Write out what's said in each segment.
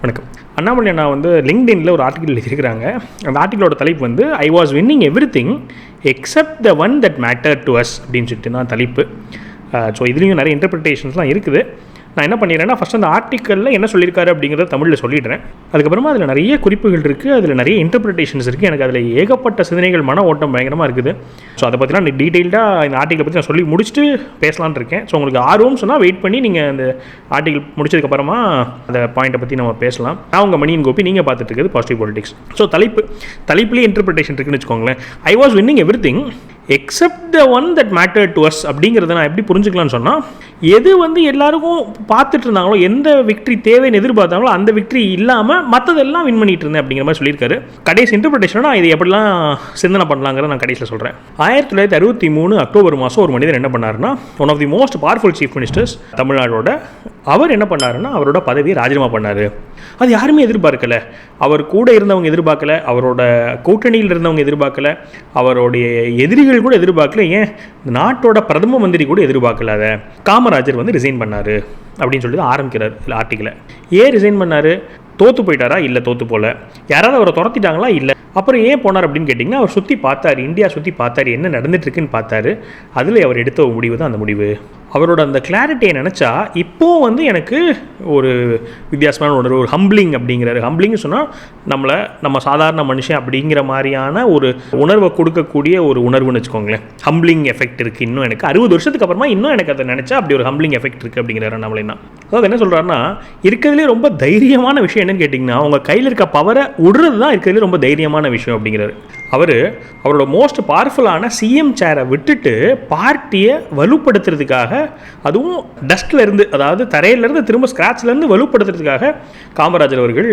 வணக்கம். அண்ணாமலை அண்ணா வந்து லிங்க்டின்ல ஒரு ஆர்டிகல் எழுதியிருக்கிறாங்க. அந்த ஆர்டிகளோட தலைப்பு வந்து I was winning everything except the one that matter to us அப்படின்னு சொல்லிட்டு தான் தலைப்பு. ஸோ இதுலேயும் நிறைய இன்டர்பிரிட்டேஷன்ஸ்லாம் இருக்குது. நான் என்ன பண்ணிடுறேன்னா, ஃபஸ்ட் அந்த ஆர்டிக்கலில் என்ன சொல்லியிருக்காரு அப்படிங்கிறத தமிழில் சொல்லிடுறேன். அதுக்கப்புறமா அதில் நிறைய குறிப்புகள் இருக்குது, அதில் நிறைய இன்டர்பிரிட்டேஷன்ஸ் இருக்குது. எனக்கு அதில் ஏகப்பட்ட சிந்தனைகள், மன ஓட்டம் பயங்கரமாக இருக்குது. ஸோ அதை பற்றிலாம் டீட்டெயில்டாக இந்த ஆர்டிக்கலை பற்றி நான் சொல்லி முடிச்சுட்டு பேசலான்னு இருக்கேன். ஸோ உங்களுக்கு ஆர்வம் சொன்னால் வெயிட் பண்ணி நீங்கள் அந்த ஆர்டிக்கல் முடிச்சதுக்கப்புறமா அந்த பாயிண்ட்டை பற்றி நம்ம பேசலாம். நான் உங்கள் மணியின் கோபி, நீங்கள் பார்த்துட்டு இருக்குது பாசிட்டிவ் பாலிடிக்ஸ். ஸோ தலைப்புலேயே இன்டர்பிரிட்டேஷன் இருக்குன்னு வச்சுக்கோங்களேன். I was winning everything except the one that matter to us அப்படிங்கிறத நான் எப்படி புரிஞ்சுக்கலான்னு சொன்னால், எது வந்து எல்லாருக்கும் பார்த்துட்டு இருந்தாங்களோ, எந்த விக்ட்ரி தேவைன்னு எதிர்பார்த்தாங்களோ அந்த விக்ட்ரி இல்லாமல் மற்றதெல்லாம் வின் பண்ணிட்டு இருந்தேன் அப்படிங்கிற மாதிரி சொல்லியிருக்காரு. கடைசி இன்டர்பிரிட்டேஷனாக இது எப்படிலாம் சிந்தனை பண்ணலாங்கிறத நான் கடைசியில் சொல்கிறேன். 1963 அக்டோபர் மாதம் ஒரு மனிதர் என்ன பண்ணாருன்னா, one of the most powerful chief ministers தமிழ்நாடோட, அவர் என்ன பண்ணாருன்னா அவரோட பதவியை ராஜினாமா பண்ணார். அது யாருமே எதிர்பார்க்கல. அவர் கூட இருந்தவங்க எதிர்பார்க்கல, அவரோட கூட்டணியில் இருந்தவங்க எதிர்பார்க்கல, அவருடைய எதிரிகள் கூட எதிர்பார்க்கல, ஏன் நாட்டோட பிரதம மந்திரி கூட எதிர்பார்க்கல. அதை காமராஜர் வந்து ரிசைன் பண்ணார் அப்படின்னு சொல்லி ஆரம்பிக்கிறார் ஆர்டிக்கலை. ஏன் ரிசைன் பண்ணார்? தோற்று போயிட்டாரா? இல்லை, தோற்று போல. யாராவது அவரை துரத்திட்டாங்களா? இல்லை. அப்புறம் ஏன் போனார் அப்படின்னு கேட்டிங்கன்னா, அவர் சுற்றி பார்த்தார், இந்தியா சுற்றி பார்த்தார், என்ன நடந்துட்டுருக்குன்னு பார்த்தாரு. அதில் அவர் எடுத்த ஒரு முடிவு தான் அந்த முடிவு. அவரோட அந்த கிளாரிட்டியை நினச்சா இப்போது வந்து எனக்கு ஒரு வித்தியாசமான உணர்வு, ஒரு ஹம்பிளிங் அப்படிங்கிறாரு. ஹம்பிளிங்னு சொன்னால் நம்ம சாதாரண மனுஷன் அப்படிங்கிற மாதிரியான ஒரு உணர்வை கொடுக்கக்கூடிய ஒரு உணர்வுன்னு வச்சுக்கோங்களேன். ஹம்பிளிங் எஃபெக்ட் இருக்குது. இன்னும் எனக்கு 60 வருஷத்துக்கு அப்புறமா இன்னும் எனக்கு அதை நினச்சா அப்படி ஒரு ஹம்பிளிங் எஃபெக்ட் இருக்குது அப்படிங்கிறாரு நம்மளேனா. அதாவது என்ன சொல்கிறாருன்னா, இருக்கிறதுலே ரொம்ப தைரியமான விஷயம் என்னன்னு கேட்டிங்கன்னா, உங்கள் கையில் இருக்க பவரை விடுறது தான் இருக்கிறதுலே ரொம்ப தைரியமான விஷயம் அப்படிங்கிறாரு. அவரோட மோஸ்ட் பவர்ஃபுல்லான சிஎம் சேரை விட்டுட்டு பார்ட்டியை வலுப்படுத்துறதுக்காக, அதுவும் டஸ்ட்ல இருந்து, அதாவது தரையிலேருந்து திரும்ப ஸ்கிராட்ச்லேருந்து வலுப்படுத்துறதுக்காக காமராஜர் அவர்கள்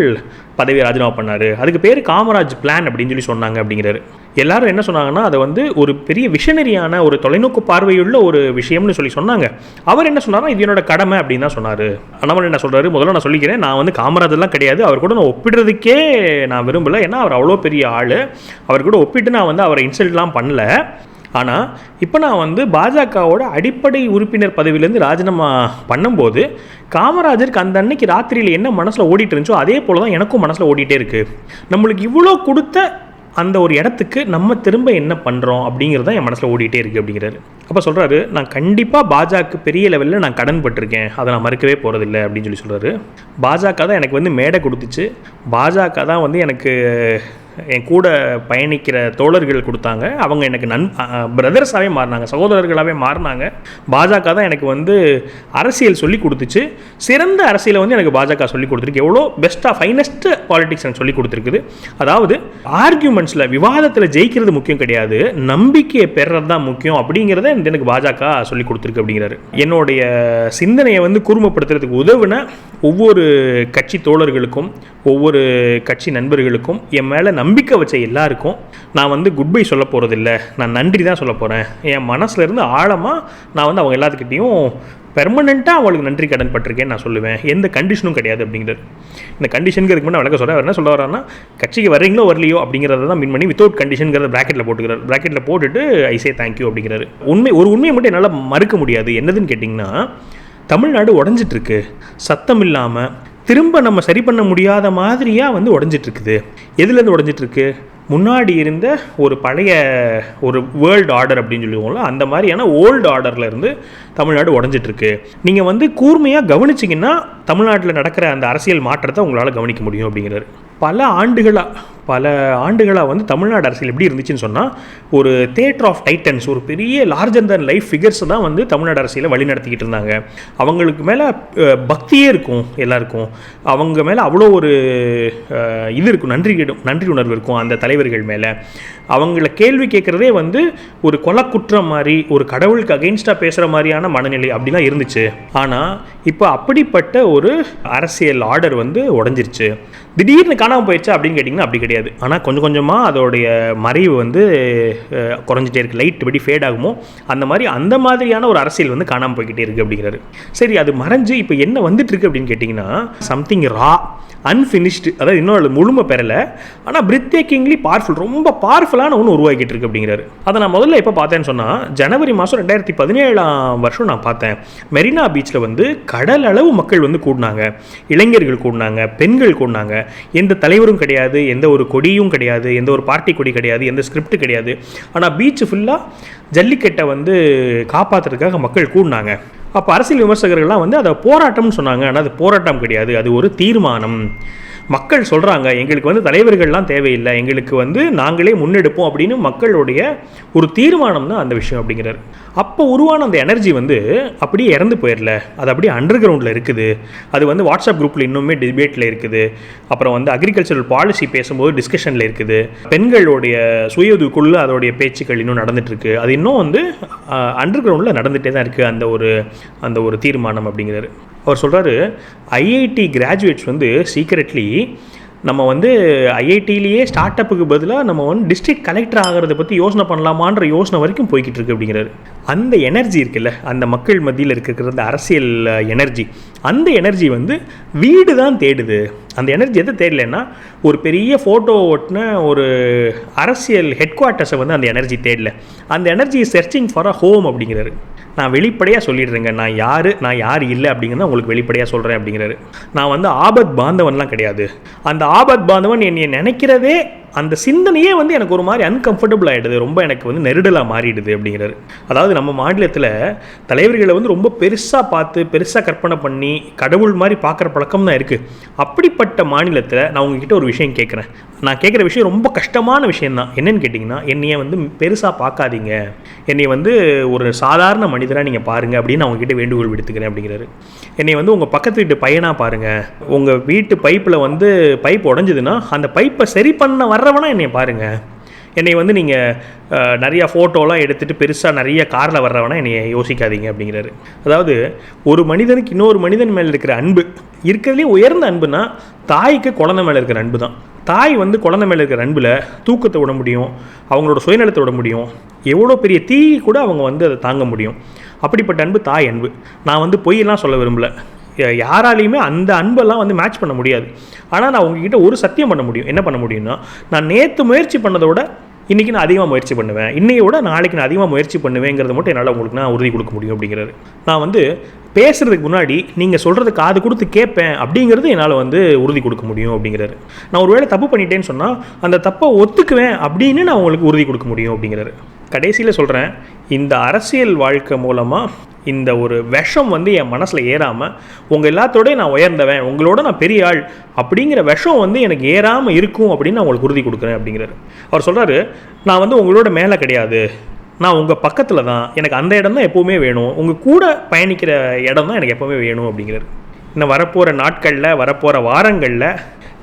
பதவியை ராஜினாமா பண்ணார். அதுக்கு பேர் காமராஜ் பிளான் அப்படின்னு சொல்லி சொன்னாங்க அப்படிங்கிறாரு. எல்லாரும் என்ன சொன்னாங்கன்னா, அதை வந்து ஒரு பெரிய விஷனரியான, ஒரு தொலைநோக்கு பார்வையுள்ள ஒரு விஷயம்னு சொல்லி சொன்னாங்க. அவர் என்ன சொன்னார்னா, இது என்னோட கடமை அப்படின்னு தான் சொன்னார். அண்ணாமலை என்ன சொல்கிறாரு, முதல்ல நான் சொல்லிக்கிறேன், நான் வந்து காமராஜர்லாம் கிடையாது, அவர் கூட நான் ஒப்பிடுறதுக்கே நான் விரும்பலை. ஏன்னா அவர் அவ்வளோ பெரிய ஆள், அவர் கூட ஒப்பிட்டு நான் வந்து அவரை இன்சல்ட்லாம் பண்ணல. ஆனால் இப்போ நான் வந்து பாஜகவோட அடிப்படை உறுப்பினர் பதவியிலேருந்து ராஜினாமா பண்ணும்போது காமராஜருக்கு அந்த அன்னைக்கு ராத்திரியில் என்ன மனசில் ஓடிட்டு இருந்துச்சோ அதே போல் தான் எனக்கும் மனசில் ஓடிட்டே இருக்குது. நம்மளுக்கு இவ்வளோ கொடுத்த அந்த ஒரு இடத்துக்கு நம்ம திரும்ப என்ன பண்ணுறோம் அப்படிங்கிறது தான் என் மனசில் ஓடிட்டே இருக்குது அப்படிங்கிறாரு. அப்போ சொல்கிறாரு, நான் கண்டிப்பாக பாஜக பெரிய லெவலில் நான் கடன் பட்டிருக்கேன், அதை நான் மறுக்கவே போகிறதில்லை அப்படின்னு சொல்லி சொல்கிறாரு. பாஜக தான் எனக்கு வந்து மேடை கொடுத்துச்சு, பாஜக தான் வந்து எனக்கு என் கூட பயணிக்கிற தோழர்கள் கொடுத்தாங்க, அவங்க எனக்கு பிரதர்ஸாகவே மாறினாங்க, சகோதரர்களாகவே மாறினாங்க. பாஜக தான் எனக்கு வந்து அரசியல் சொல்லி கொடுத்துச்சு, சிறந்த அரசியலை வந்து எனக்கு பாஜக சொல்லி கொடுத்துருக்கு, எவ்வளோ பெஸ்ட்டாக ஃபைனஸ்ட் பாலிடிக்ஸ் எனக்கு சொல்லி கொடுத்துருக்குது. அதாவது ஆர்கியூமெண்ட்ஸில், விவாதத்தில் ஜெயிக்கிறது முக்கியம் கிடையாது, நம்பிக்கையை பெறுறது தான் முக்கியம் அப்படிங்கிறத எனக்கு பாஜக சொல்லி கொடுத்துருக்கு அப்படிங்கிறாரு. என்னுடைய சிந்தனையை வந்து கூர்மைப்படுத்துறதுக்கு உதவுன ஒவ்வொரு கட்சி தோழர்களுக்கும், ஒவ்வொரு கட்சி நண்பர்களுக்கும், என் மேலே நம்பிக்கை வச்ச எல்லாருக்கும் நான் வந்து குட் பை சொல்ல போகிறதில்ல, நான் நன்றி தான் சொல்ல போகிறேன். என் மனசுலேருந்து ஆழமாக நான் வந்து அவங்க எல்லாத்துக்கிட்டையும் பெர்மனெண்ட்டாக அவங்களுக்கு நன்றி கடன் பட்டிருக்கேன்னு நான் சொல்லுவேன், எந்த கண்டிஷனும் கிடையாது அப்படிங்கிறது. இந்த கண்டிஷனுக்கு முன்னாடி விளக்க சொல்கிறேன். அவர் என்ன சொல்ல வரான்னா, கட்சிக்கு வர்றீங்களோ வரலையோ அப்படிங்கிறத தான் மீன் பண்ணி வித்தவுட் கண்டிஷனுங்கிறத ப்ராக்கெட்டில் போட்டுக்கிறார். ப்ராக்கெட்டில் போட்டுட்டு ஐ சே தேங்க்யூ அப்படிங்கிறாரு. ஒரு உண்மையை மட்டும் என்னால் மறுக்க முடியாது. என்னதுன்னு கேட்டிங்கன்னா, தமிழ்நாடு உடஞ்சிட்ருக்கு, சத்தம் இல்லாமல் திரும்ப நம்ம சரி பண்ண முடியாத மாதிரியாக வந்து உடஞ்சிட்ருக்குது. எதுலேருந்து உடஞ்சிட்ருக்கு? முன்னாடி இருந்த ஒரு பழைய ஒரு வேர்ல்டு ஆர்டர் அப்படின்னு சொல்லுவோம்ல, அந்த மாதிரியான ஓல்டு ஆர்டரில் இருந்து தமிழ்நாடு உடஞ்சிட்ருக்கு. நீங்கள் வந்து கூர்மையாக கவனிச்சிங்கன்னா தமிழ்நாட்டில் நடக்கிற அந்த அரசியல் மாற்றத்தை உங்களால் கவனிக்க முடியும் அப்படிங்கிறாரு. பல ஆண்டுகளாக வந்து தமிழ்நாடு அரசியல் எப்படி இருந்துச்சுன்னு சொன்னால், ஒரு தியேட்டர் ஆஃப் டைட்டன்ஸ், ஒரு பெரிய லார்ஜர் தன் லைஃப் ஃபிகர்ஸ் தான் வந்து தமிழ்நாடு அரசியலை வழி நடத்திக்கிட்டு இருந்தாங்க. அவங்களுக்கு மேலே பக்தியே இருக்கும் எல்லாருக்கும், அவங்க மேலே அவ்வளோ ஒரு இது இருக்கும், நன்றி உணர்வு இருக்கும் அந்த தலைவர்கள் மேலே. அவங்கள கேள்வி கேட்குறதே வந்து ஒரு கொலக்குற்றம் மாதிரி, ஒரு கடவுளுக்கு அகெயின்ஸ்டாக பேசுகிற மாதிரியான மனநிலை அப்படிலாம் இருந்துச்சு. ஆனால் இப்போ அப்படிப்பட்ட ஒரு அரசியல் ஆர்டர் வந்து உடஞ்சிருச்சு. திடீர்னு காணாமல் போயிடுச்சா அப்படின்னு கேட்டிங்கன்னா அப்படி கிடையாது. ஆனால் கொஞ்சம் கொஞ்சமாக அதோடைய மறைவு வந்து குறைஞ்சிட்டே இருக்குது. லைட் எப்படி ஃபேட் ஆகுமோ அந்த மாதிரியான ஒரு அரசியல் வந்து காணாமல் போய்கிட்டே இருக்குது அப்படிங்கிறாரு. சரி, அது மறைஞ்சு இப்போ என்ன வந்துட்டு இருக்கு அப்படின்னு கேட்டிங்கன்னா, சம்திங் ரா, அன்ஃபினிஷ்டு, அதாவது இன்னும் முழுமை பெறலை, ஆனால் பிரித் டேக்கிங்லி பவர்ஃபுல், ரொம்ப பவர்ஃபுல்லான ஒன்று உருவாக்கிட்டு இருக்கு அப்படிங்கிறாரு. அதை நான் முதல்ல எப்போ பார்த்தேன்னு சொன்னால் ஜனவரி மாதம் 2017 நான் பார்த்தேன். மெரினா பீச்சில் வந்து கடல் அளவு மக்கள் வந்து கூடினாங்க, இளைஞர்கள் கூடினாங்க, பெண்கள் கூடினாங்க. எந்த தலைவரும் கிடையாது, எந்த ஒரு கொடியும் கிடையாது, எந்த ஒரு பார்ட்டி கொடி கிடையாது, எந்த ஸ்கிரிப்ட் கிடையாது. ஆனால் பீச் ஃபுல்லாக ஜல்லிக்கட்டை வந்து காப்பாற்றுறதுக்காக மக்கள் கூடினாங்க. அப்போ அரசியல் விமர்சகர்கள்லாம் வந்து அதை போராட்டம்னு சொன்னாங்க. ஆனால் அது போராட்டம் கிடையாது, அது ஒரு தீர்மானம். மக்கள் சொல்கிறாங்க, எங்களுக்கு வந்து தலைவர்கள்லாம் தேவையில்லை, எங்களுக்கு வந்து நாங்களே முன்னெடுப்போம் அப்படின்னு மக்களுடைய ஒரு தீர்மானம் தான் அந்த விஷயம் அப்படிங்கிறார். அப்போ உருவான அந்த எனர்ஜி வந்து அப்படியே இறந்து போயிடல, அது அப்படியே அண்டர் கிரவுண்டில் இருக்குது. அது வந்து வாட்ஸ்அப் குரூப்பில் இன்னுமே டிபேட்டில் இருக்குது. அப்புறம் வந்து அக்ரிகல்ச்சரல் பாலிசி பேசும்போது டிஸ்கஷனில் இருக்குது. பெண்களுடைய சுய உதவிக்குள்ள அதோடைய பேச்சுக்கள் இன்னும் நடந்துகிட்ருக்கு. அது இன்னும் வந்து அண்டர் கிரவுண்டில் நடந்துகிட்டே தான் இருக்குது அந்த ஒரு தீர்மானம் அப்படிங்கிறாரு. அவர் சொல்கிறாரு, ஐஐடி கிராஜுவேட்ஸ் வந்து சீக்ரெட்லி நம்ம வந்து ஐஐடியிலேயே ஸ்டார்ட் அப்புக்கு பதிலாக நம்ம வந்து டிஸ்ட்ரிக்ட் கலெக்டர் ஆகிறத பற்றி யோசனை பண்ணலாமான்ற யோசனை வரைக்கும் போய்கிட்டு இருக்கு அப்படிங்கிறாரு. அந்த எனர்ஜி இருக்குல்ல, அந்த மக்கள் மத்தியில் இருக்கிற அந்த அரசியல் எனர்ஜி, அந்த எனர்ஜி வந்து வீடு தான் தேடுது. அந்த எனர்ஜி எதை தேடலைன்னா ஒரு பெரிய ஃபோட்டோ ஓட்டின ஒரு அரசியல் ஹெட் குவார்ட்டர்ஸை வந்து அந்த எனர்ஜி தேடல. அந்த energy is searching for a home அப்படிங்கிறாரு. நான் வெளிப்படையாக சொல்லிடுறேங்க, நான் யார் இல்லை அப்படிங்கிறத உங்களுக்கு வெளிப்படையாக சொல்கிறேன் அப்படிங்கிறாரு. நான் வந்து ஆபத் பாந்தவன்லாம் கிடையாது. அந்த ஆபத் பாந்தவன் என்னை நினைக்கிறதே, அந்த சிந்தனையே வந்து எனக்கு ஒரு மாதிரி அன்கம்ஃபர்டபுள் ஆகிடுது, ரொம்ப எனக்கு வந்து நெருடலாக மாறிடுது அப்படிங்கிறாரு. அதாவது நம்ம மாநிலத்தில் தலைவர்களை வந்து ரொம்ப பெருசாக பார்த்து பெருசாக கற்பனை பண்ணி கடவுள் மாதிரி பார்க்குற பழக்கம் தான் இருக்குது. அப்படிப்பட்ட மாநிலத்தில் நான் உங்ககிட்ட ஒரு விஷயம் கேட்குறேன். நான் கேட்குற விஷயம் ரொம்ப கஷ்டமான விஷயந்தான். என்னென்னு கேட்டிங்கன்னா, என்னையை வந்து பெருசாக பார்க்காதீங்க, என்னை வந்து ஒரு சாதாரண மனிதராக நீங்கள் பாருங்கள் அப்படின்னு நான் உங்ககிட்ட வேண்டுகோள் விடுத்துக்கிறேன் அப்படிங்கிறாரு. என்னை வந்து உங்கள் பக்கத்து வீட்டு பையனாக பாருங்கள். உங்கள் வீட்டு பைப்பில் வந்து பைப் உடஞ்சிதுன்னா அந்த பைப்பை சரி பண்ண வர்றவனா என்னை பாருங்கள். என்னை வந்து நீங்கள் நிறையா ஃபோட்டோலாம் எடுத்துகிட்டு பெருசாக நிறைய காரில் வர்றவனா என்னை யோசிக்காதீங்க அப்படிங்கிறாரு. அதாவது ஒரு மனிதனுக்கு இன்னொரு மனிதன் மேலே இருக்கிற அன்பு, இருக்கிறதுலே உயர்ந்த அன்புனா தாய்க்கு குழந்தை மேலே இருக்கிற அன்பு தான். தாய் வந்து குழந்தை மேலே இருக்கிற அன்பில் தூக்கத்தை விட முடியும், அவங்களோட சுயநலத்தை விட முடியும், எவ்வளோ பெரிய தீ கூட அவங்க வந்து அதை தாங்க முடியும். அப்படிப்பட்ட அன்பு தாய் அன்பு. நான் வந்து பொய்யெல்லாம் சொல்ல விரும்பலை, யாராலையுமே அந்த அன்பெல்லாம் வந்து மேட்ச் பண்ண முடியாது. ஆனால் நான் உங்ககிட்ட ஒரு சத்தியம் பண்ண முடியும். என்ன பண்ண முடியும்னா, நான் நேற்று முயற்சி பண்ணதோட இன்றைக்கி நான் அதிகமாக முயற்சி பண்ணுவேன், இன்னையோட நாளைக்கு நான் அதிகமாக முயற்சி பண்ணுவேங்கிறத மட்டும் என்னால் உங்களுக்கு நான் உறுதி கொடுக்க முடியும் அப்படிங்கிறாரு. நான் வந்து பேசுகிறதுக்கு முன்னாடி நீங்கள் சொல்கிறது காது கொடுத்து கேட்பேன் அப்படிங்கிறது என்னால் வந்து உறுதி கொடுக்க முடியும் அப்படிங்கிறாரு. நான் ஒரு வேளை தப்பு பண்ணிட்டேன்னு சொன்னால் அந்த தப்பை ஒத்துக்குவேன் அப்படின்னு நான் உங்களுக்கு உறுதி கொடுக்க முடியும் அப்படிங்கிறாரு. கடைசியில் சொல்கிறேன், இந்த அரசியல் வாழ்க்கை மூலமாக இந்த ஒரு விஷம் வந்து என் மனசில் ஏறாமல், உங்கள் எல்லாத்தோடய நான் உயர்ந்தவன், உங்களோட நான் பெரிய ஆள் அப்படிங்கிற விஷம் வந்து எனக்கு ஏறாமல் இருக்கும் அப்படின்னு நான் உங்களுக்கு உறுதி கொடுக்குறேன் அப்படிங்கிறாரு. அவர் சொல்கிறாரு, நான் வந்து உங்களோட மேலே கிடையாது, நான் உங்கள் பக்கத்தில் தான், எனக்கு அந்த இடம் தான் எப்போவுமே வேணும், உங்கள் கூட பயணிக்கிற இடம் தான் எனக்கு எப்போவுமே வேணும் அப்படிங்கிறாரு. இன்னும் வரப்போகிற நாட்களில், வரப்போகிற வாரங்களில்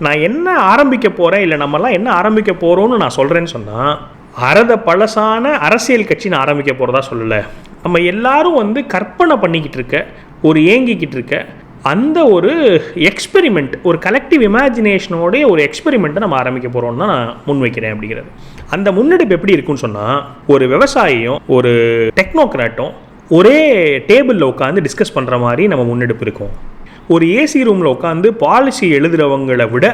நான் என்ன ஆரம்பிக்க போகிறேன், இல்லை நம்மலாம் என்ன ஆரம்பிக்க போகிறோன்னு நான் சொல்கிறேன்னு சொன்னால், அறத பழசான அரசியல் கட்சி நான் ஆரம்பிக்க போகிறதா சொல்லலை. நம்ம எல்லாரும் வந்து கற்பனை பண்ணிக்கிட்டு இருக்க, ஒரு ஏங்கிக்கிட்டு இருக்க அந்த ஒரு எக்ஸ்பெரிமெண்ட், ஒரு கலெக்டிவ் இமேஜினேஷனோடைய ஒரு எக்ஸ்பெரிமெண்ட்டை நம்ம ஆரம்பிக்க போகிறோன்னு தான் நான் முன்வைக்கிறேன் அப்படிங்கிறது. அந்த முன்னெடுப்பு எப்படி இருக்குன்னு சொன்னால், ஒரு விவசாயியும் ஒரு டெக்னோக்ராட்டும் ஒரே டேபிளில் உட்காந்து டிஸ்கஸ் பண்ணுற மாதிரி நம்ம முன்னெடுப்பு இருக்கும். ஒரு ஏசி ரூமில் உட்காந்து பாலிசி எழுதுகிறவங்களை விட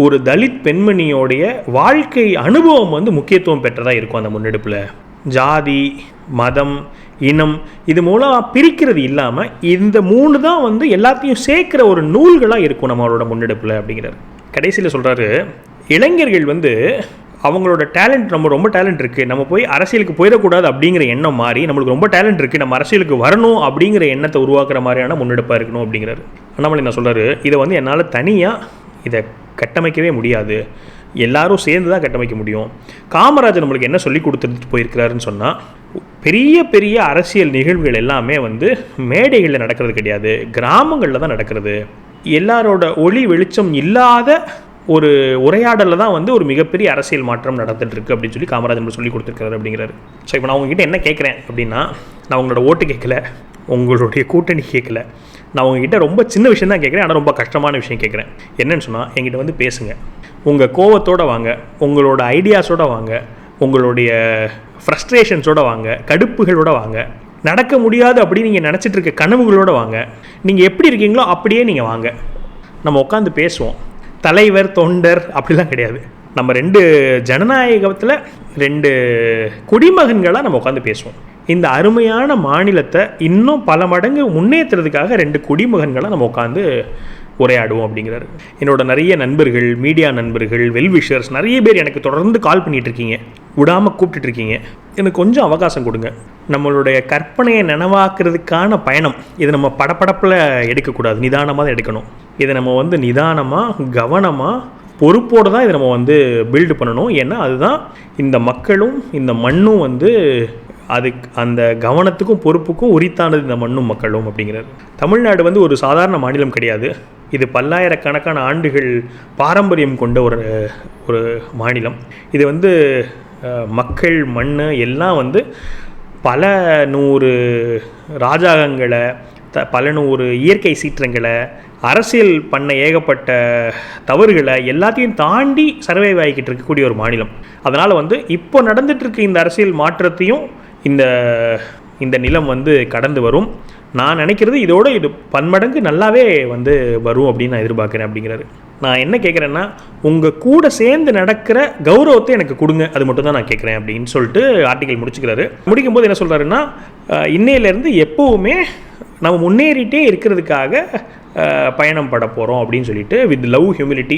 ஒரு தலித் பெண்மணியோடைய வாழ்க்கை அனுபவம் வந்து முக்கியத்துவம் பெற்றதாக இருக்கும் அந்த முன்னெடுப்பில். ஜாதி, மதம், இனம் இது மூலம் பிரிக்கிறது இல்லாமல் இந்த மூணு தான் வந்து எல்லாத்தையும் சேர்க்குற ஒரு நூல்களாக இருக்கும் நம்மளோட முன்னெடுப்பில் அப்படிங்கிறார். கடைசியில் சொல்கிறாரு, இளைஞர்கள் வந்து அவங்களோட டேலண்ட், நம்ம ரொம்ப டேலண்ட் இருக்குது, நம்ம போய் அரசியலுக்கு போயிடக்கூடாது அப்படிங்கிற எண்ணம் மாறி நம்மளுக்கு ரொம்ப டேலண்ட் இருக்குது, நம்ம அரசியலுக்கு வரணும் அப்படிங்கிற எண்ணத்தை உருவாக்குற மாதிரியான முன்னெடுப்பாக இருக்கணும் அப்படிங்கிறாரு. அண்ணாமலை நான் சொல்கிறாரு, இதை வந்து என்னால் தனியாக இதை கட்டமைக்கவே முடியாது, எல்லாரும் சேர்ந்து தான் கட்டமைக்க முடியும். காமராஜர் நம்மளுக்கு என்ன சொல்லி கொடுத்துட்டு போயிருக்கிறாருன்னு சொன்னால், பெரிய பெரிய அரசியல் நிகழ்வுகள் எல்லாமே வந்து மேடைகளில் நடக்கிறது கிடையாது, கிராமங்களில் தான் நடக்கிறது. எல்லாரோட ஒளி வெளிச்சம் இல்லாத ஒரு உரையாடலில் தான் வந்து ஒரு மிகப்பெரிய அரசியல் மாற்றம் நடந்துட்டுருக்கு அப்படின்னு சொல்லி காமராஜர் சொல்லி கொடுத்துருக்காரு அப்படிங்கிறாரு. ஸோ இப்போ நான் உங்ககிட்ட என்ன கேட்குறேன் அப்படின்னா, நான் உங்களோட ஓட்டு கேட்கல, உங்களுடைய கூட்டணி கேட்கல, நான் உங்ககிட்ட ரொம்ப சின்ன விஷயம் தான் கேட்குறேன், ஆனால் ரொம்ப கஷ்டமான விஷயம் கேட்குறேன். என்னன்னு சொன்னால், என்கிட்ட வந்து பேசுங்க, உங்கள் கோவத்தோடு வாங்க, உங்களோட ஐடியாஸோடு வாங்க, உங்களுடைய ஃப்ரஸ்ட்ரேஷன்ஸோடு வாங்க, கடுப்புகளோடு வாங்க, நடக்க முடியாது அப்படின்னு நீங்கள் நினச்சிட்டு இருக்க கனவுகளோடு வாங்க, நீங்கள் எப்படி இருக்கீங்களோ அப்படியே நீங்கள் வாங்க, நம்ம உட்காந்து பேசுவோம். தலைவர் தொண்டர் அப்படிலாம் கிடையாது. நம்ம 2 ஜனநாயகத்தில் 2 குடிமகன்களாக நம்ம உட்காந்து பேசுவோம். இந்த அருமையான மாநிலத்தை இன்னும் பல மடங்கு முன்னேற்றுறதுக்காக 2 குடிமகன்களாக நம்ம உட்காந்து உரையாடுவோம் அப்படிங்கிறாரு. என்னோட நிறைய நண்பர்கள், மீடியா நண்பர்கள், வெல்விஷர்ஸ் நிறைய பேர் எனக்கு தொடர்ந்து கால் பண்ணிகிட்டு இருக்கீங்க, விடாமல் கூப்பிட்டுருக்கீங்க. எனக்கு கொஞ்சம் அவகாசம் கொடுங்க. நம்மளுடைய கற்பனையை நனவாக்குறதுக்கான பயணம் இதை நம்ம படப்படப்பில் எடுக்கக்கூடாது, நிதானமாக தான் எடுக்கணும். இதை நம்ம நிதானமாக கவனமாக பொறுப்போடு தான் இதை நம்ம பில்டு பண்ணணும். ஏன்னா அதுதான் இந்த மக்களும் இந்த மண்ணும் அதுக்கு அந்த கவனத்துக்கும் பொறுப்புக்கும் உரித்தானது இந்த மண்ணும் மக்களும் அப்படிங்கிறது. தமிழ்நாடு ஒரு சாதாரண மாநிலம் கிடையாது. இது பல்லாயிரக்கணக்கான ஆண்டுகள் பாரம்பரியம் கொண்ட ஒரு மாநிலம். இது மக்கள் மண் எல்லாம் பல 100 ராஜாங்கங்களை, பல 100 இயற்கை சீற்றங்களை, அரசியல் பண்ண ஏகப்பட்ட தவறுகளை எல்லாத்தையும் தாண்டி சர்வைவ் ஆகிக்கிட்டு இருக்கக்கூடிய ஒரு மாநிலம். அதனால் இப்போ நடந்துகிட்ருக்க இந்த அரசியல் மாற்றத்தையும் இந்த நிலம் கடந்து வரும். நான் நினைக்கிறது இதோட இது பன்மடங்கு நல்லாவே வரும் அப்படின்னு நான் எதிர்பார்க்குறேன் அப்படிங்கிறாரு. நான் என்ன கேட்குறேன்னா, உங்கள் கூட சேர்ந்து நடக்கிற கௌரவத்தை எனக்கு கொடுங்க, அது மட்டும் தான் நான் கேட்குறேன் அப்படின்னு சொல்லிட்டு ஆர்டிக்கல் முடிச்சுக்கிறாரு. முடிக்கும்போது என்ன சொல்கிறாருன்னா, இன்னையிலேருந்து எப்போவுமே நம்ம முன்னேறிட்டே இருக்கிறதுக்காக பயணம் பட போகிறோம் அப்படின்னு சொல்லிட்டு வித் லவ் ஹியூமிலிட்டி,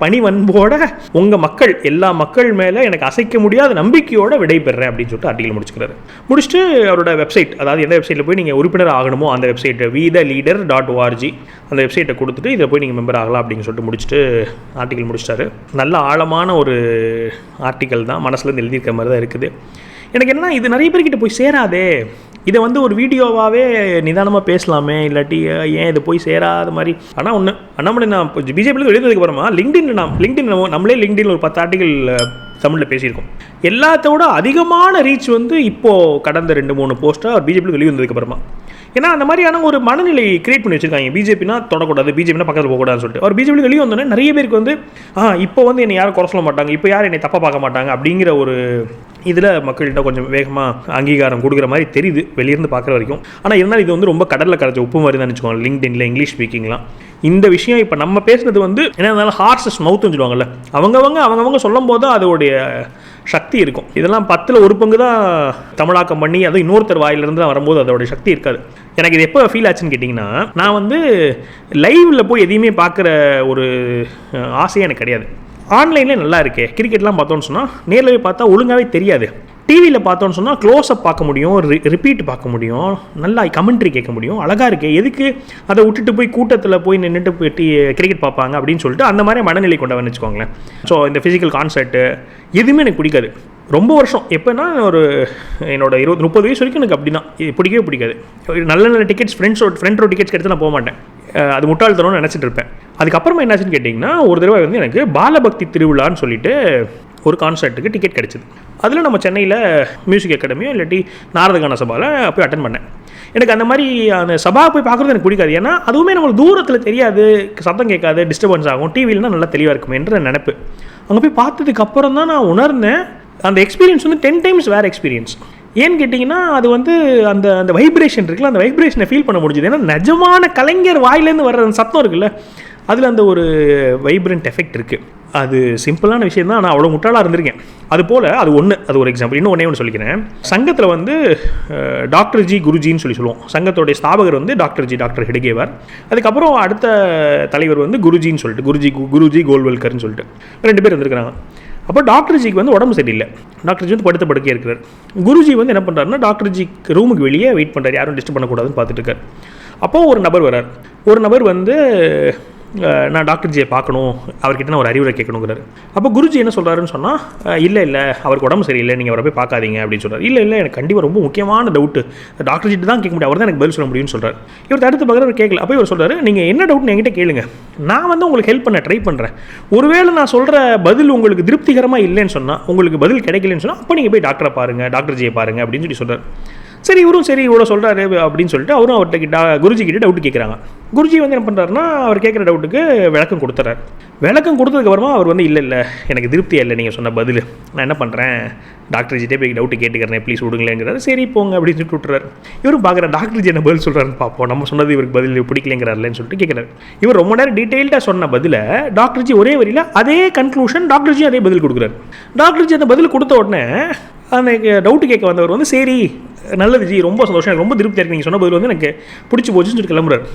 பணிவன்போட உங்கள் மக்கள் எல்லா மக்கள் மேலே எனக்கு அசைக்க முடியாத நம்பிக்கையோட விடைபெறேன் அப்படின்னு சொல்லிட்டு ஆர்டிக்கல் முடிச்சுக்கிறாரு. முடிச்சுட்டு அவரோட வெப்சைட், அதாவது எந்த வெப்சைட்டில் போய் நீங்கள் உறுப்பினர் ஆகணுமோ அந்த வெப்சைட் WeTheLeader.org அந்த வெப்சைட்டை கொடுத்துட்டு இதில் போய் நீங்கள் மெம்பர் ஆகலாம் அப்படின்னு சொல்லிட்டு முடிச்சுட்டு ஆர்டிக்கல் முடிச்சிட்டாரு. நல்ல ஆழமான ஒரு ஆர்டிக்கல் தான், மனசுலேருந்து எழுதியிருக்க மாதிரி தான் இருக்குது. எனக்கு என்ன, இது நிறைய பேர்கிட்ட போய் சேராதே, இதை ஒரு வீடியோவாகவே நிதானமாக பேசலாமே, இல்லாட்டி ஏன் இது போய் சேராத மாதிரி. ஆனால் ஒன்று அண்ணாமலை, நான் பிஜேபியில் எழுதுறதுக்கு அப்புறமா லிங்க்டின் நம்மளே லிங்க்டின் ஒரு 10 ஆர்டிக்கல் தமிழில் பேசியிருக்கோம். எல்லாத்தோட அதிகமான ரீச் இப்போது கடந்த 2-3 போஸ்ட்டாக பிஜேபியில் வெளியே வந்ததுக்கு அப்புறமா. ஏன்னா அந்த மாதிரியான ஒரு மனநிலை கிரியேட் பண்ணி வச்சுருக்காங்க. பிஜேபினா தொடக்கூடாது, பிஜேபினா பக்கத்தில் போகக்கூடாதுன்னு சொல்லிட்டு. அவர் பிஜேபியில் வெளியே வந்தோடனே நிறைய பேருக்கு இப்போ என்னை யாரும் குறை சொல்ல மாட்டாங்க, இப்போ யாரும் என்னை தப்பாக பார்க்க மாட்டாங்க அப்படிங்கிற ஒரு இதில் மக்கள்கிட்ட கொஞ்சம் வேகமாக அங்கீகாரம் கொடுக்குற மாதிரி தெரியுது வெளியிருந்து பார்க்குற வரைக்கும். ஆனால் இருந்தாலும் இது ரொம்ப கடலில் கரைச்ச உப்பு மாதிரி தான் வச்சுக்கோங்க. லிங்க்டின்ல இங்கிலீஷ் ஸ்பீக்கிங்லாம் இந்த விஷயம் இப்போ நம்ம பேசுனது என்ன இருந்தாலும் ஹார்ஸஸ் மவுத்துன்னு சொல்லுவாங்கல்ல, அவங்கவங்க சொல்லும் போது அதோடைய சக்தி இருக்கும். இதெல்லாம் 10ல் 1 பங்கு தான் தமிழாக்கம் பண்ணி அதுவும் இன்னொருத்தர் வாயிலிருந்து தான் வரும்போது அதோடைய சக்தி இருக்காது. எனக்கு இது எப்போ ஃபீல் ஆச்சுன்னு கேட்டிங்கன்னா, நான் லைவில் போய் எதையுமே பார்க்குற ஒரு ஆசையே எனக்கு கிடையாது. ஆன்லைன்லேயே நல்லா இருக்கே, கிரிக்கெட்லாம் பார்த்தோன்னு சொன்னால் நேரில் போய் பார்த்தா ஒழுங்காகவே தெரியாது. டிவியில் பார்த்தோன்னு சொன்னால் க்ளோஸ்அப் பார்க்க முடியும், ரிப்பீட் பார்க்க முடியும், நல்லா கமெண்ட்ரி கேட்க முடியும், அழகாக இருக்கே, எதுக்கு அதை விட்டுட்டு போய் கூட்டத்தில் போய் நின்றுட்டு போயிட்டு கிரிக்கெட் பார்ப்பாங்க அப்படின்னு சொல்லிட்டு அந்த மாதிரி மனநிலை கொண்டவன் வச்சுக்கோங்களேன். ஸோ இந்த ஃபிசிக்கல் கான்சர்ட்டு எதுவுமே எனக்கு பிடிக்காது. ரொம்ப வருஷம் எப்போனா என்னோட 20-30 வயசு வரைக்கும் எனக்கு அப்படி தான், பிடிக்கவே பிடிக்காது. நல்ல நல்ல டிக்கெட்ஸ் ஃப்ரெண்ட் ரோ டிக்கெட்ஸ் எடுத்து நான் போக மாட்டேன், அது முட்டாள்தனம்னு நினச்சிட்டு இருப்பேன். அதுக்கப்புறமா என்னாச்சுன்னு கேட்டிங்கன்னா, ஒரு தடவை எனக்கு பாலபக்தி திருவிழான்னு சொல்லிட்டு ஒரு கான்சர்ட்டுக்கு டிக்கெட் கிடச்சிது. அதில் நம்ம சென்னையில் மியூசிக் அகாடமியோ இல்லாட்டி நாரதகான சபாவில் போய் அட்டன் பண்ணேன். எனக்கு அந்த மாதிரி அந்த சபா போய் பார்க்குறது எனக்கு பிடிக்காது. ஏன்னா அதுவுமே நம்மளுக்கு தூரத்தில் தெரியாது, சத்தம் கேட்காது, டிஸ்டர்பன்ஸ் ஆகும், டிவியில்னா நல்லா தெளிவாக இருக்குமேன்ற நினைப்பு. அங்கே போய் பார்த்ததுக்கப்புறம் தான் நான் உணர்ந்தேன், அந்த எக்ஸ்பீரியன்ஸ் 10 டைம்ஸ் வேறு எக்ஸ்பீரியன்ஸ். ஏன்னு கேட்டிங்கன்னா, அது அந்த அந்த வைப்ரேஷன் இருக்குல்ல, அந்த வைப்ரேஷனை ஃபீல் பண்ண முடிஞ்சுது. ஏன்னா நிஜமான கலைஞர் வாயிலேருந்து வர்ற அந்த சத்தம் இருக்குல்ல, அதில் அந்த ஒரு வைப்ரண்ட் எஃபெக்ட் இருக்குது. அது சிம்பிளான விஷயம் தான், ஆனால் அவ்வளோ முட்டாளாக இருந்திருக்கேன். அது போல் அது ஒரு எக்ஸாம்பிள். இன்னும் ஒன்று சொல்லிக்கிறேன். சங்கத்தில் டாக்டர் ஜி குருஜின்னு சொல்லுவோம். சங்கத்தோடைய ஸ்தாபகர் டாக்டர் ஹெடுகேவார். அதுக்கப்புறம் அடுத்த தலைவர் குருஜின்னு சொல்லிட்டு குருஜி கோல்வல்கர்னு சொல்லிட்டு 2 பேர் இருந்திருக்கிறாங்க. அப்போ டாக்டர் ஜிக்கு உடம்பு சரியில்லை. டாக்டர் ஜி படுத்த படுக்கையாக இருக்கிறார். குருஜி என்ன பண்ணுறாருன்னா, டாக்டர் ஜி ரூமுக்கு வெளியே வெயிட் பண்ணுறாரு, யாரும் டிஸ்டர்ப் பண்ணக்கூடாதுன்னு பார்த்துட்டு இருக்கார். அப்போது ஒரு நபர் வரார். ஒரு நபர் நான் டாக்டர் ஜியை பார்க்கணும், அவர்கிட்ட நான் ஒரு அறிவுரை கேட்கணுங்கிறாரு. அப்போ குருஜி என்ன சொல்கிறாருன்னு சொன்னால், இல்லை அவருக்கு உடம்பு சரியில்லை, நீங்கள் அவரை போய் பார்க்காதீங்க அப்படின்னு சொல்கிறார். இல்லை எனக்கு கண்டிப்பாக ரொம்ப முக்கியமான டவுட்டு, டாக்டர் ஜிட்டு தான் கேட்க முடியும், அவர் தான் எனக்கு பதில் சொல்ல முடியும்னு சொல்கிறார். இவர் அடுத்து பார்க்குறவர் கேட்கல. அப்போ இவர் சொல்கிறாரு, நீங்கள் என்ன டவுட்னு என்கிட்ட கேளுங்க, நான் உங்களுக்கு ஹெல்ப் பண்ண ட்ரை பண்ணுறேன். ஒருவேளை நான் சொல்கிற பதில் உங்களுக்கு திருப்திகரமாக இல்லைன்னு சொன்னால், உங்களுக்கு பதில் கிடைக்கலன்னு சொன்னால், அப்போ நீங்கள் போய் டாக்டரை பாருங்கள், டாக்டர் ஜியை பாருங்கள் அப்படின்னு சொல்கிறார். சரி இவரும் சரி இவ்வளோ சொல்கிறாரு அப்படின்னு சொல்லிட்டு அவரும் அவர்கிட்ட குருஜி கிட்ட டவுட் கேட்குறாங்க. குருஜி வந்து என்ன பண்ணுறாருன்னா அவர் கேட்குற டவுட்டுக்கு விளக்கம் கொடுத்துறாரு. விளக்கம் கொடுத்ததுக்கப்புறமா அவர் வந்து இல்லை எனக்கு திருப்தியாக இல்லை நீங்கள் சொன்ன பதில், நான் என்ன பண்ணுறேன் டாக்டர்ஜிட்டே போய் டவுட்டு கேட்டுக்கிறேன் ப்ளீஸ் விடுங்களேங்கிறாரு. சரி போங்க அப்படின்னு சொல்லிட்டு விட்டுறாரு. இவரும் பார்க்குற டாக்டர்ஜி என்ன பதில் சொல்கிறாருன்னு பார்ப்போம், நம்ம சொன்னது இவருக்கு பதில் பிடிக்கலைங்கிறாருலன்னு சொல்லிட்டு கேட்குறாரு. இவர் ரொம்ப நேரம் டீட்டெயில்டாக சொன்ன பதில் டாக்டர்ஜி ஒரே வரியில் அதே கன்க்ளூஷன் டாக்டர்ஜி அதே பதில் கொடுக்குறாரு. டாக்டர்ஜி அந்த பதில் கொடுத்த உடனே அந்த டவுட்டு கேட்க வந்தவர் வந்து சரி நல்லது ஜி ரொம்ப சந்தோஷம், எனக்கு ரொம்ப திருப்தியாக இருக்குது, நீங்கள் சொன்ன பதில் வந்து எனக்கு பிடிச்சி போச்சுன்னு சொல்லிட்டு கிளம்புறாரு.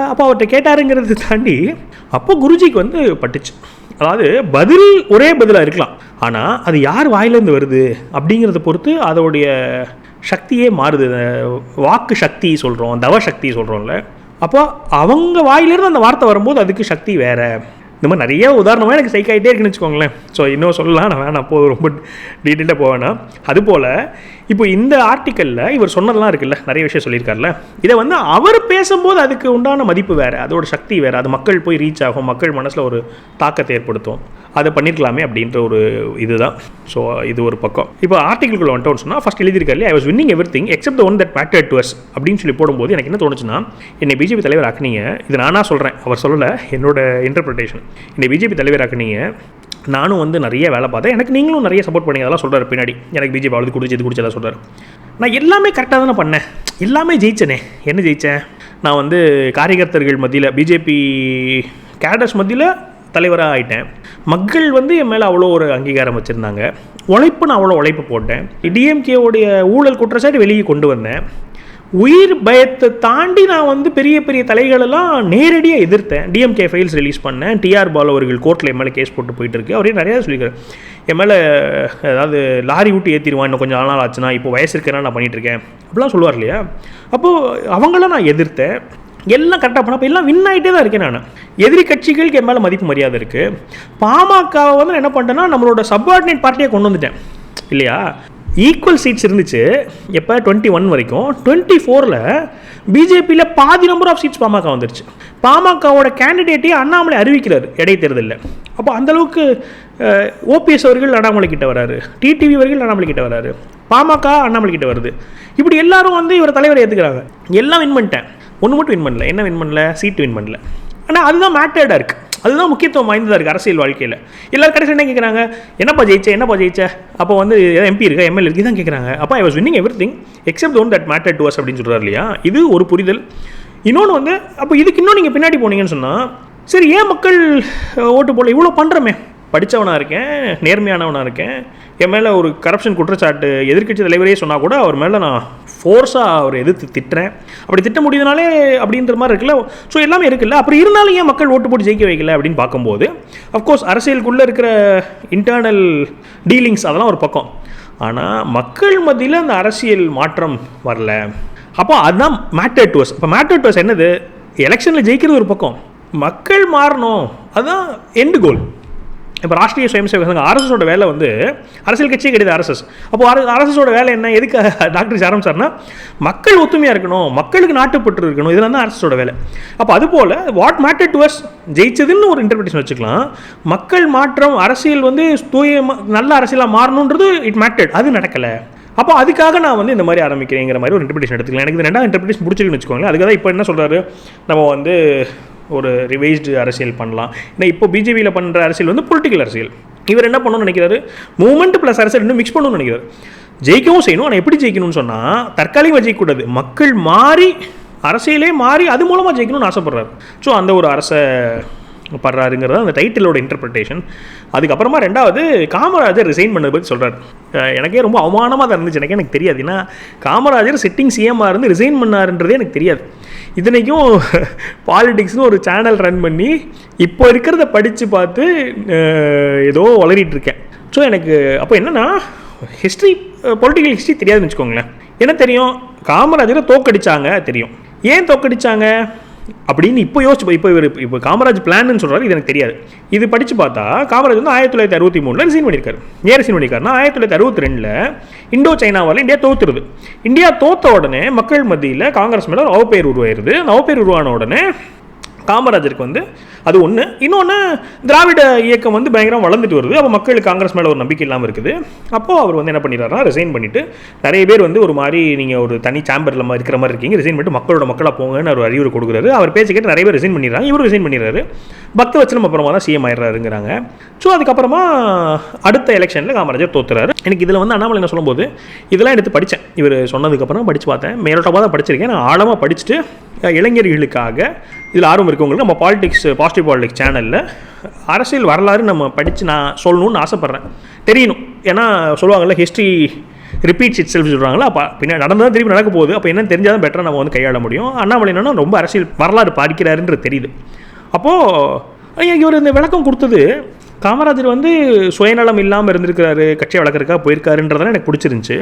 அப்போ அவர்கிட்ட கேட்டாருங்கிறத தாண்டி அப்போ குருஜிக்கு வந்து பட்டுச்சு. அதாவது பதில் ஒரே பதிலாக இருக்கலாம், ஆனால் அது யார் வாயிலேருந்து வருது அப்படிங்கிறத பொறுத்து அதோடைய சக்தியே மாறுது. வாக்கு சக்தி சொல்கிறோம், தவ சக்தி சொல்கிறோம்ல, அப்போ அவங்க வாயிலிருந்து அந்த வார்த்தை வரும்போது அதுக்கு சக்தி வேறு. இந்த மாதிரி நிறைய உதாரணமாக எனக்கு ஸ்ட்ரைக் ஆகிட்டே இருக்குன்னு வச்சுக்கோங்களேன். ஸோ இன்னும் சொல்லலாம், நான் வேணாம் அப்போது ரொம்ப டீட்டெயிலாக போவேன்னா. அதுபோல் இப்போ இந்த ஆர்டிக்கலில் இவர் சொன்னதெல்லாம் இருக்குல்ல, நிறைய விஷயம் சொல்லியிருக்காருல்ல, இதை வந்து அவர் பேசும்போது அதுக்கு உண்டான மதிப்பு வேறு, அதோட சக்தி வேறு, அது மக்கள் போய் ரீச் ஆகும், மக்கள் மனசில் ஒரு தாக்கத்தை ஏற்படுத்தும், அதை பண்ணியிருக்கலாமே அப்படின்ற ஒரு இதுதான். ஸோ இது ஒரு பக்கம். இப்போ ஆர்டிக்கலுக்குள்ள வந்துட்டோன்னு சொன்னால் ஃபஸ்ட் எழுதியிருக்காரு I was winning everything except the one that mattered to us அப்படின்னு சொல்லி போடும்போது எனக்கு என்ன தோணுச்சுன்னா, என்னை பிஜேபி தலைவர் ஆக்குனீங்க, இது நானாக சொல்கிறேன், அவர் சொல்லலை, என்னோட இன்டர்பிரிட்டேஷன். என்னை பிஜேபி தலைவர் ஆக்குனீங்க, நானும் வந்து நிறைய வேலை பார்த்தேன், எனக்கு நீங்களும் நிறைய சப்போர்ட் பண்ணி அதெல்லாம் சொல்கிறார் பின்னாடி, எனக்கு பிஜேபி அவ்வளோ குடிச்சு எல்லாம் சொல்கிறார். நான் எல்லாமே கரெக்டாக தானே பண்ணேன், எல்லாமே ஜெயிச்சேனே. என்ன ஜெயித்தேன்? நான் வந்து காரியகர்த்தர்கள் மத்தியில் பிஜேபி கேடர்ஸ் மத்தியில் தலைவராக ஆகிட்டேன். மக்கள் வந்து என் மேலே அவ்வளோ ஒரு அங்கீகாரம் வச்சுருந்தாங்க. உழைப்பு நான் அவ்வளோ உழைப்பு போட்டேன். டிஎம்கேவுடைய ஊழல் குற்றச்சாட்டு வெளியே கொண்டு வந்தேன். உயிர் பயத்தை தாண்டி நான் வந்து பெரிய பெரிய தலைகளெல்லாம் நேரடியாக எதிர்த்தேன். டிஎம்கே ஃபைல்ஸ் ரிலீஸ் பண்ணேன். டிஆர் பாலு அவர்கள் கோர்ட்டில் என் மேலே கேஸ் போட்டு போயிட்டு இருக்கு. அவரே நிறையா சொல்லியிருக்காரு, என் மேலே ஏதாவது லாரி விட்டு ஏற்றிடுவான், இன்னும் கொஞ்சம் நாள் ஆச்சுன்னா, இப்போ வயசு இருக்கிறேன்னா நான் பண்ணிகிட்ருக்கேன் அப்படிலாம் சொல்லுவார் இல்லையா. அப்போது அவங்களாம் நான் எதிர்த்தேன், எல்லாம் கரெக்டாக பண்ண. அப்போ எல்லாம் வின் ஆகிட்டே தான் இருக்கேன் நான். எதிரி கட்சிகளுக்கு என் மேலே மதிப்பு மரியாதை இருக்குது. பாமகவை வந்து நான் என்ன பண்ணிட்டேன்னா நம்மளோட சப்பார்டினேட் பார்ட்டியை கொண்டு வந்துட்டேன் இல்லையா. ஈக்குவல் சீட்ஸ் இருந்துச்சு எப்போ 21 வரைக்கும். 24ல் பிஜேபியில் பாதி நம்பர் ஆஃப் சீட்ஸ் பாமக வந்துருச்சு. பாமகவோட கேண்டிடேட்டே அண்ணாமலை அறிவிக்கிறார் இடைத்தேர்தலில். அப்போ அந்தளவுக்கு ஓபிஎஸ் அவர்கள் அண்ணாமலை கிட்ட வராரு, டிடிவி அவர்கள் அண்ணாமலை கிட்ட வராரு, பாமக அண்ணாமலை கிட்ட வருது. இப்படி எல்லாரும் வந்து இவர் தலைவரை ஏற்றுக்கிறாங்க. எல்லாம் வின் பண்ணிட்டேன், ஒன்று மட்டும் வின் பண்ணல. என்ன வின் பண்ணல? சீட்டு வின் பண்ணல. ஆனால் அதுதான் மேட்டர்டாக இருக்குது, அதுதான் முக்கியத்துவம் வாய்ந்ததாக இருக்குது அரசியல் வாழ்க்கையில். எல்லோரும் கடைசி என்ன கேட்குறாங்க, என்னப்பா ஜெயிச்ச. அப்போ வந்து எம்பி இருக்கா, எம்எல்ஏ இருக்குது தான் கேட்குறாங்க. அப்போ I was winning everything accept one that matter to us அப்படின்னு சொல்கிறார் இல்லையா. இது ஒரு புரிதல். இன்னொன்று வந்து அப்போ இதுக்கு இன்னும் நீங்கள் பின்னாடி போனீங்கன்னு சொன்னால், சரி ஏன் மக்கள் ஓட்டு போடல, இவ்வளோ பண்ணுறமே, படித்தவனாக இருக்கேன், நேர்மையானவனாக இருக்கேன், என் மேலே ஒரு கரப்ஷன் குற்றச்சாட்டு எதிர்க்கட்சி தலைவரே சொன்னால் கூட அவர் மேலே நான் ஃபோர்ஸாக அவர் எதிர்த்து திட்டுறேன், அப்படி திட்ட முடியுதுனாலே அப்படின்ற மாதிரி இருக்குல்ல. ஸோ எல்லாமே இருக்குல்ல, அப்புறம் இருந்தாலும் ஏன் மக்கள் ஓட்டு போட்டு ஜெயிக்க வைக்கல அப்படின்னு பார்க்கும்போது, அஃப்கோர்ஸ் அரசியலுக்குள்ளே இருக்கிற இன்டர்னல் டீலிங்ஸ் அதெல்லாம் ஒரு பக்கம். ஆனால் மக்கள் மத்தியில் அந்த அரசியல் மாற்றம் வரல. அப்போ அதுதான் மேட்டர் டு அஸ். இப்போ மேட்டர் டு அஸ் என்னது, எலெக்ஷனில் ஜெயிக்கிறது ஒரு பக்கம், மக்கள் மாறணும், அதுதான் எண்டு கோல். இப்போ ராஷ்ட்ரிய சுயம்சேவக சங்கம் ஆர்எஸ்எஸோட வேலை வந்து அரசியல் கட்சியே கிடையாது ஆர்எஸ்எஸ். அப்போது ஆர்எஸ்எஸோட வேலை என்ன, எதுக்கு டாக்டர் ஆரம்பிச்சார்னா மக்கள் ஒத்துமையாக இருக்கணும், மக்களுக்கு நாட்டுப்பற்று இருக்கணும், இதெல்லாம் தான் ஆர்எஸ்எஸோட வேலை. அப்போ அதுபோல் வாட் மேட்டர் டு அஸ் ஜெயிச்சதுன்னு ஒரு இன்டர்பிரேஷன் வச்சுக்கலாம். மக்கள் மாற்றம், அரசியல் வந்து நல்ல அரசியலாக மாறணுன்றது இட் மேட்டர்ட், அது நடக்கலை. அப்போ அதுக்காக நான் வந்து இந்த மாதிரி ஆரம்பிக்கிறேங்கிற மாதிரி ஒரு இன்டர்பிரேஷன் எடுத்துக்கலாம். எனக்கு இந்த 2வது இன்டர்பிரேஷன் பிடிச்சிருக்குன்னு வச்சுக்கோங்களேன். அதுக்காக இப்போ என்ன சொல்கிறாரு, நம்ம வந்து ஒரு ரிவைஸ்டு அரசியல் பண்ணலாம். ஏன்னா இப்போ பிஜேபியில் பண்ணுற அரசியல் வந்து பொலிட்டிக்கல் அரசியல். இவர் என்ன பண்ணணும்னு நினைக்கிறாரு, மூமெண்ட் ப்ளஸ் அரசியல் இன்னும் மிக்ஸ் பண்ணணும்னு நினைக்கிறார். ஜெயிக்கவும் செய்யணும், ஆனால் எப்படி ஜெயிக்கணும்னு சொன்னால் தற்காலிகமாக ஜெயிக்கக்கூடாது, மக்கள் மாறி அரசியலே மாறி அது மூலமாக ஜெயிக்கணும்னு ஆசைப்படுறாரு. ஸோ அந்த ஒரு அரசை படுறாருங்கிறது அந்த டைட்டிலோட இன்டர்பிரிட்டேஷன். அதுக்கப்புறமா 2வது காமராஜர் ரிசைன் பண்ணதை பற்றி சொல்கிறார். எனக்கே ரொம்ப அவமானமாக தான் இருந்துச்சு. எனக்கு தெரியாது, ஏன்னா காமராஜர் சிட்டிங் சிஎம்மாக இருந்து ரிசைன் பண்ணாருன்றதே எனக்கு தெரியாது. இத்தனைக்கும் பாலிடிக்ஸ்னு ஒரு சேனல் ரன் பண்ணி இப்போ இருக்கிறத படித்து பார்த்து ஏதோ வளரிட்டுருக்கேன். ஸோ எனக்கு அப்போ என்னென்னா ஹிஸ்ட்ரி, பொலிட்டிக்கல் ஹிஸ்ட்ரி தெரியாதுன்னு வச்சுக்கோங்களேன். என்ன தெரியும், காமராஜரை தோக்கடிச்சாங்க தெரியும். ஏன் தோக்கடிச்சாங்க அப்படின்னு இப்போ யோசிச்சு, இப்போ காமராஜ் பிளான்னு சொல்கிறாரு, இது எனக்கு தெரியாது. இது படித்து பார்த்தா காமராஜ் வந்து 1963 ரிசைன் பண்ணியிருக்காரு. ஏன் ரிசைன் பண்ணியிருக்காருன்னா 1962 இண்டோ சைனாவால் இந்தியா தோற்றுருது. இந்தியா தோற்ற உடனே மக்கள் மத்தியில் காங்கிரஸ் மேலே அவப்பெயர் உருவாயிருது. அவப்பெயர் உருவான உடனே காமராஜருக்கு வந்து அது ஒன்று. இன்னொன்று, திராவிட இயக்கம் வந்து பயங்கரம் வளர்ந்துட்டு வருது. அப்போ மக்களுக்கு காங்கிரஸ் மேலே ஒரு நம்பிக்கை இல்லாமல் இருக்குது. அப்போது அவர் வந்து என்ன பண்ணிடுறாருனா ரிசைன் பண்ணிவிட்டு, நிறைய பேர் வந்து ஒரு மாதிரி நீங்கள் ஒரு தனி சாம்பரில் இருக்கிற மாதிரி இருக்கீங்க, ரிசைன் பண்ணிட்டு மக்களாக போங்கன்னு ஒரு அறிவுரை கொடுக்குறாரு. அவர் பேச்சு கேட்டு நிறைய பேர் ரிசைன் பண்ணிடுறாங்க. இவரும் ரிசைன் பண்ணிடுறாரு. பக்தவச்சலம் அப்புறமா தான் சிஎம் ஆயிடுறாருங்கிறாங்க. ஸோ அதுக்கப்புறமா அடுத்த எலெக்ஷனில் காமராஜர் தோத்துறாரு. எனக்கு இதில் வந்து அண்ணாமலை என்ன சொல்லும்போது இதெல்லாம் எடுத்து படித்தேன். இவர் சொன்னதுக்கப்புறம் படித்து பார்த்தேன். மேலோட்டமாக தான் படிச்சிருக்கேன். நான் ஆழமாக படிச்சுட்டு இளைஞர்களுக்காக இதில் ஆர்வம் இருக்கவங்களுக்கு நம்ம பாசிட்டிவ் பாலிடிக்ஸ் சேனலில் அரசியல் வரலாறு நம்ம படித்து நான் சொல்லணும்னு ஆசைப்பட்றேன். தெரியணும். ஏன்னா சொல்லுவாங்கள்ல, ஹிஸ்ட்ரி ரிப்பீட்ஸ் இட் செல்ஃப் சொல்கிறாங்களா. அப்போ பின்னாடி நடந்தால் திருப்பி நடக்க போகுது. அப்போ என்ன தெரிஞ்சால் தான் பெட்டராக நம்ம வந்து கையாள முடியும். அண்ணாமலை என்னன்னா ரொம்ப அரசியல் வரலாறு பாதிக்கிறாருன்றது தெரியுது. அப்போது இவர் இந்த விளக்கம் கொடுத்தது, காமராஜர் வந்து சுயநலம் இல்லாமல் இருந்திருக்கிறாரு, கட்சியை வளர்க்குறதுக்காக போயிருக்காருன்றதெல்லாம் எனக்கு பிடிச்சிருந்துச்சு.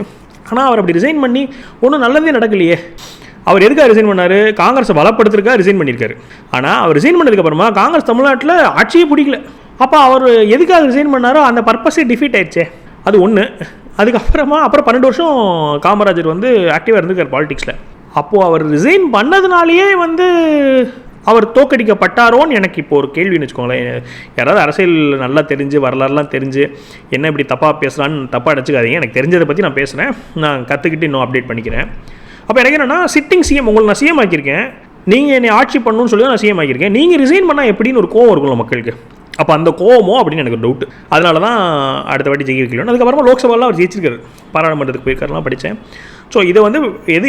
ஆனால் அவர் அப்படி ரிசைன் பண்ணி ஒன்றும் நல்லதே நடக்கலையே. அவர் எதுக்காக ரிசைன் பண்ணார்? காங்கிரஸை பலப்படுத்துறதுக்காக ரிசைன் பண்ணியிருக்காரு. ஆனால் அவர் ரிசைன் பண்ணதுக்கப்புறமா காங்கிரஸ் தமிழ்நாட்டில் ஆட்சியே பிடிக்கல. அப்போ அவர் எதுக்காக ரிசைன் பண்ணாரோ அந்த பர்பஸே டிஃபீட் ஆயிடுச்சே. அது ஒன்று. அப்புறம் 12 வருஷம் காமராஜர் வந்து ஆக்டிவாக இருந்திருக்கார் பாலிடிக்ஸில். அப்போது அவர் ரிசைன் பண்ணதுனாலேயே வந்து அவர் தோக்கடிக்கப்பட்டாரோன்னு எனக்கு இப்போ ஒரு கேள்வின்னு வச்சுக்கோங்களேன். யாராவது அரசியல் நல்லா தெரிஞ்சு வரலாறுலாம் தெரிஞ்சு என்ன இப்படி தப்பாக பேசுகிறான்னு தப்பாக அடிச்சுக்காதீங்க. எனக்கு தெரிஞ்சதை பற்றி நான் பேசுகிறேன். நான் கற்றுக்கிட்டு இன்னும் அப்டேட் பண்ணிக்கிறேன். அப்போ எனக்கு என்னென்னா, சிட்டிங் சிஎம் உங்களை நான் சிஎம் ஆக்கியிருக்கேன், நீங்கள் என்னை ஆட்சி பண்ணணும்னு சொல்லி தான் நான் சிஎம் ஆக்கியிருக்கேன், நீங்கள் ரிசைன் பண்ணால் எப்படின்னு ஒரு கோவம் இருக்கும்ல மக்களுக்கு. அப்போ அந்த கோவமோ அப்படின்னு எனக்கு ஒரு டவுட்டு. அதனால தான் அடுத்த வாட்டி ஜெயிக்கணும். அதுக்கப்புறமா லோக்சபாவில் அவர் ஜெயிச்சிருக்காரு, பாராளுமன்றத்துக்கு போயிருக்காருலாம் படித்தேன். ஸோ இதை வந்து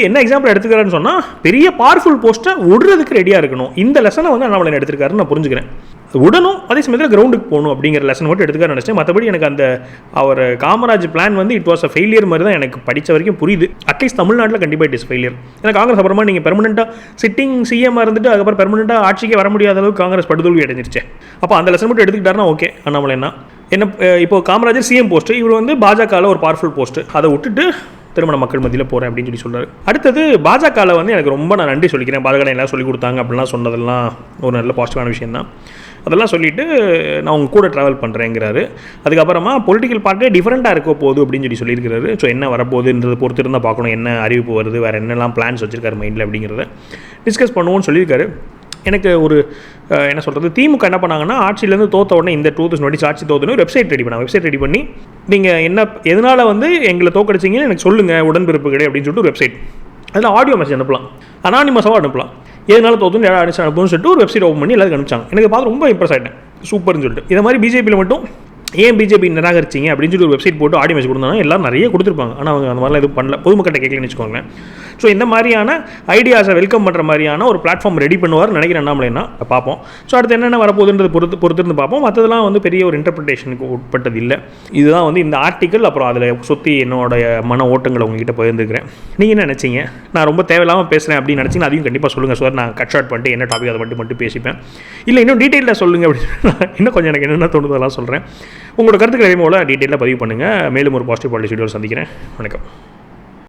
என்ன எக்ஸாம்பிள் எடுத்துக்கிறாருன்னு சொன்னால், பெரிய பவர்ஃபுல் போஸ்ட்டை விடுறதுக்கு ரெடியாக இருக்கணும். இந்த லெசனை வந்து அண்ணாமலை எடுத்துருக்காருன்னு நான் புரிஞ்சுக்கிறேன். விடணும், அதே சமயத்தில் கிரவுண்டுக்கு போகணும் அப்படிங்கிற லெசன் மட்டும் எடுத்துக்காரு நினச்சேன். மற்றபடி எனக்கு அந்த அவர் காமராஜ் பிளான் வந்து இட் வாஸ் அ ஃபெயிலியர் மாதிரி தான் எனக்கு படித்த வரைக்கும் புரியுது. அட்லீஸ்ட் தமிழ்நாட்டில் கண்டிப்பாக இட் இஸ் ஃபெயிலியர். ஏன்னா காங்கிரஸ் அப்புறமா நீங்கள் பெர்மனெண்ட்டாக சிட்டிங் சிஎம் இருந்துட்டு அதுக்கப்புறம் பெர்மனெண்ட்டாக ஆட்சிக்கே வர முடியாத அளவுக்கு காங்கிரஸ் படுதோல்வி அடைஞ்சிருச்சு. அப்போ அந்த லெசன் மட்டும் எடுத்துக்கிட்டாருன்னா ஓகே. அண்ணாமலைன்னா என்ன, இப்போ காமராஜர் சிஎம் போஸ்ட்டு, இவர் வந்து பாஜகவில் ஒரு பவர்ஃபுல் போஸ்ட்டு, அதை விட்டுட்டு திருமண மக்கள் மத்தியில் போகிறேன் அப்படின்னு சொல்லி சொல்கிறார். அடுத்தது பாஜகவில் வந்து எனக்கு ரொம்ப நான் நன்றி சொல்லிக்கிறேன். பாஜக எல்லாம் சொல்லிக் கொடுத்தாங்க அப்படின்லாம் சொன்னதெல்லாம் ஒரு நல்ல பாசிட்டிவான விஷயம் தான். அதெல்லாம் சொல்லிவிட்டு நான் உங்க கூட ட்ராவல் பண்ணுறேங்கிறாரு. அதுக்கப்புறமா பொலிட்டிக்கல் பார்ட்டியே டிஃப்ரெண்ட்டாக இருக்க போகுது அப்படின்னு சொல்லியிருக்கிறாரு. ஸோ என்ன வரப்போகுதுன்றது பொறுத்து இருந்தால் பார்க்கணும். என்ன அறிவிப்பு வருது, வேறு என்னெல்லாம் பிளான்ஸ் வச்சுருக்காரு மைண்டில் அப்படிங்கிறத டிஸ்கஸ் பண்ணுவோன்னு சொல்லியிருக்காரு. எனக்கு ஒரு என்ன சொல்கிறது, திமுக என்ன பண்ணாங்கன்னா, ஆட்சியிலேருந்து தோற்ற உடனே இந்த 2020 ஆட்சி தோற்றுன்னு வெப்சைட் ரெடி பண்ணாங்க. வெப்சைட் ரெடி பண்ணி நீங்கள் என்ன எதனால் வந்து எங்களை தோக்கடிச்சிங்கன்னு எனக்கு சொல்லுங்கள், உடன்பிறப்பு கிடையாது அப்படின்னு சொல்லிட்டு ஒரு வெப்சைட். அதில் ஆடியோ மெசேஜ் அனுப்பலாம், அனானிமஸாக அனுப்பலாம். எதனால தோற்றுன்னு அனுப்புன்னு சொல்லிட்டு ஒரு வெப்சைட் ஓப்பன் பண்ணி எல்லாத்துக்கும் அனுப்பிச்சாங்க. எனக்கு பார்த்து ரொம்ப இம்ப்ரெஸ் ஆகிட்டேன், சூப்பர்னு சொல்லிட்டு. இதை மாதிரி பிஜேபியில் மட்டும் ஏன் பிஜேபி நிராகரிச்சிங்க அப்படின்னு சொல்லி ஒரு வெப்சைட் போட்டு ஆடியோ மெசேஜ் கொடுத்தாங்க. எல்லாம் நிறைய கொடுத்துருப்பாங்க. ஆனால் அவங்க அந்த மாதிரிலாம் எதுவும் பண்ணல, பொதுமக்கள்கிட்ட கேட்கலன்னு வச்சுக்கோங்களேன். ஸோ இந்த மாதிரியான ஐடியாஸை வெல்கம் பண்ணுற மாதிரியான ஒரு பிளாட்ஃபார்ம் ரெடி பண்ணுவார் நினைக்கிறேன் அண்ணாமலைன்னா. பார்ப்போம். ஸோ அடுத்து என்னென்ன வரப்போகுதுன்றது பொறுத்திருந்து பார்ப்போம். மற்றதெல்லாம் வந்து பெரிய ஒரு இன்டர்பிரிட்டேஷனுக்கு உட்பட்டது இல்லை. இதுதான் வந்து இந்த ஆர்டிக்கல். அப்புறம் அதில் சுற்றி என்னோட மன ஓட்டங்களை உங்ககிட்ட பகிர்ந்துக்கிறேன். நீங்கள் என்ன நினச்சிங்க? நான் ரொம்ப தேவையில்லாமல் பேசுகிறேன் அப்படின்னு நினச்சிங்கன்னா அதையும் கண்டிப்பாக சொல்லுங்கள் சார். நான் கட் ஷார்ட் பண்ணிட்டு என்ன டாபிக் அதை மட்டும் பேசிப்பேன். இல்லை இன்னும் டீட்டெயிலாக சொல்லுங்கள் அப்படின்னு இன்னும் கொஞ்சம் எனக்கு என்னென்ன தோணுதெல்லாம் சொல்கிறேன். உங்களோட கருத்துக்களை போல் டீட்டெயிலாக பதிவு பண்ணுங்கள். மேலும் ஒரு பாசிட்டிவ் பாலிசி வீடியோவில் சந்திக்கிறேன். வணக்கம்.